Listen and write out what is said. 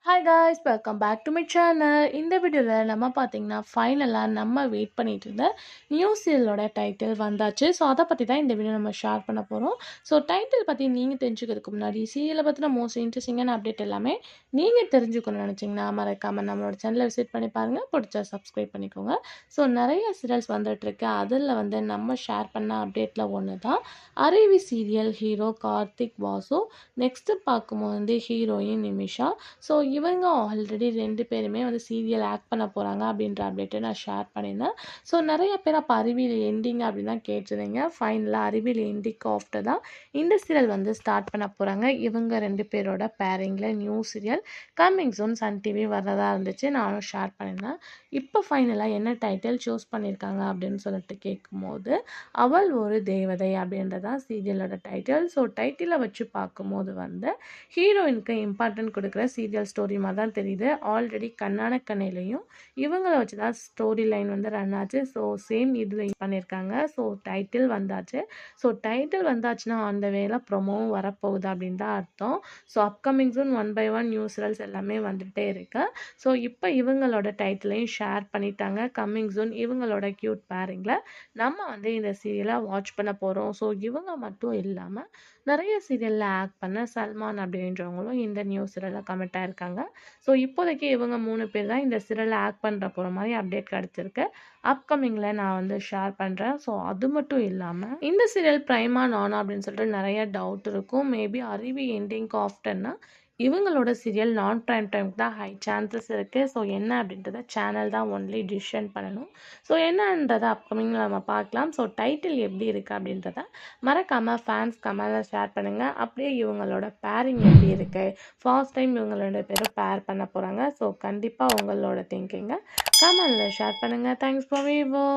Hi guys welcome back to my channel. இந்த வீடியோவில் நம்ம பார்த்தீங்கன்னா ஃபைனலாக நம்ம வெயிட் பண்ணிட்டு இருந்த நியூ சீரியலோட டைட்டில் வந்தாச்சு. ஸோ அதை பற்றி தான் இந்த வீடியோ நம்ம ஷேர் பண்ண போகிறோம். ஸோ டைட்டில் பற்றி நீங்கள் தெரிஞ்சுக்கிறதுக்கு முன்னாடி சீரியலை பற்றின மோஸ்ட் இன்ட்ரெஸ்டிங்கான அப்டேட் எல்லாமே நீங்கள் தெரிஞ்சுக்கணும்னு நினச்சிங்கன்னா மறக்காமல் நம்மளோட சேனலை விசிட் பண்ணி பாருங்கள். பிடிச்சா சப்ஸ்கிரைப் பண்ணிக்கோங்க. ஸோ நிறைய சீரியல்ஸ் வந்துட்டுருக்கு. அதில் நம்ம ஷேர் பண்ண அப்டேட்டில் ஒன்று தான் அருவி serial hero Karthik Vasu. Next பார்க்கும்போது ஹீரோயின் நிமிஷா. ஸோ இவங்க ஆல்ரெடி 2 பேருமே சீரியல் ஆக்ட் பண்ண போகிறாங்க அப்படின்ற அப்டேட்டை நான் ஷேர் பண்ணியிருந்தேன். ஸோ நிறைய பேர் அப்போ அறிவியல் எண்டிங் அப்படின்னு தான் கேட்டிருந்தீங்க. ஃபைனலாக அறிவியல் எண்டிங்க்கு ஆஃப்டர் தான் இந்த சீரியல் ஸ்டார்ட் பண்ண போகிறாங்க. இவங்க 2 பேரோட பேரிங்கில் new serial coming soon Sun TV வர்றதா இருந்துச்சு. நானும் ஷேர் பண்ணியிருந்தேன். இப்போ ஃபைனலாக என்ன டைட்டில் சூஸ் பண்ணியிருக்காங்க அப்படின்னு சொல்லிட்டு கேட்கும்போது அவள் ஒரு தேவதை அப்படின்றதான் சீரியலோட டைட்டில். ஸோ டைட்டிலை வச்சு பார்க்கும்போது ஹீரோயினுக்கு இம்பார்ட்டன்ட் கொடுக்குற சீரியல் ஸ்டோரி மாதிரி தான் தெரியுது. ஆல்ரெடி கண்ணான கண்ணையிலையும் இவங்கள வச்சு தான் ஸ்டோரி லைன் ரன் ஆச்சு. ஸோ சேம் இதில் பண்ணியிருக்காங்க. ஸோ டைட்டில் வந்தாச்சு. ஸோ டைட்டில் வந்தாச்சுன்னா அந்த வேலை ப்ரொமோவும் வரப்போகுது அப்படின்னு தான் அர்த்தம். So upcoming soon 1 by 1 new serials எல்லாமே வந்துகிட்டே இருக்கு. ஸோ இப்போ இவங்களோட டைட்டிலையும் ஷேர் பண்ணிட்டாங்க. கம்மிங் சூன் இவங்களோட க்யூட் பேரிங்கில் நம்ம இந்த சீரியலை வாட்ச் பண்ண போகிறோம். ஸோ இவங்க மட்டும் இல்லாமல் நிறைய சீரியலில் ஆக்ட் பண்ண சல்மான் அப்படின்றவங்களும் இந்த நியூ சீரியலில் கமெண்ட் ஆயிருக்காங்க. ஸோ இப்போதைக்கு இவங்க 3 பேர் தான் இந்த சீரியலில் ஆக்ட் பண்ணுற போகிற மாதிரி அப்டேட் கிடச்சிருக்கு. அப்கமிங்கில் நான் ஷேர் பண்ணுறேன். ஸோ அது மட்டும் இல்லாமல் இந்த சீரியல் ப்ரைமா நானா அப்படின்னு சொல்லிட்டு நிறைய டவுட் இருக்கும். மேபி அருவி எண்டிங்க்கு ஆஃப்டர்னா இவங்களோட சீரியல் நான் ப்ரைம் டைமுக்கு தான் ஹை சான்சஸ் இருக்குது. ஸோ என்ன அப்படின்றத சேனல் தான் ஒன்லி டிசிஷன் பண்ணணும். ஸோ என்னன்றதை அப்கமிங்கில் நம்ம பார்க்கலாம். ஸோ டைட்டில் எப்படி இருக்குது அப்படின்றத மறக்காமல் ஃபேன்ஸ் கமெண்டில் ஷேர் பண்ணுங்கள். அப்படியே இவங்களோட பேரிங் எப்படி இருக்குது, ஃபர்ஸ்ட் டைம் இவங்களோட பேரும் பேர் பண்ண போகிறாங்க. ஸோ கண்டிப்பாக உங்களோட திங்கிங்கை கமெண்டில் ஷேர் பண்ணுங்கள். Thanks for viewing.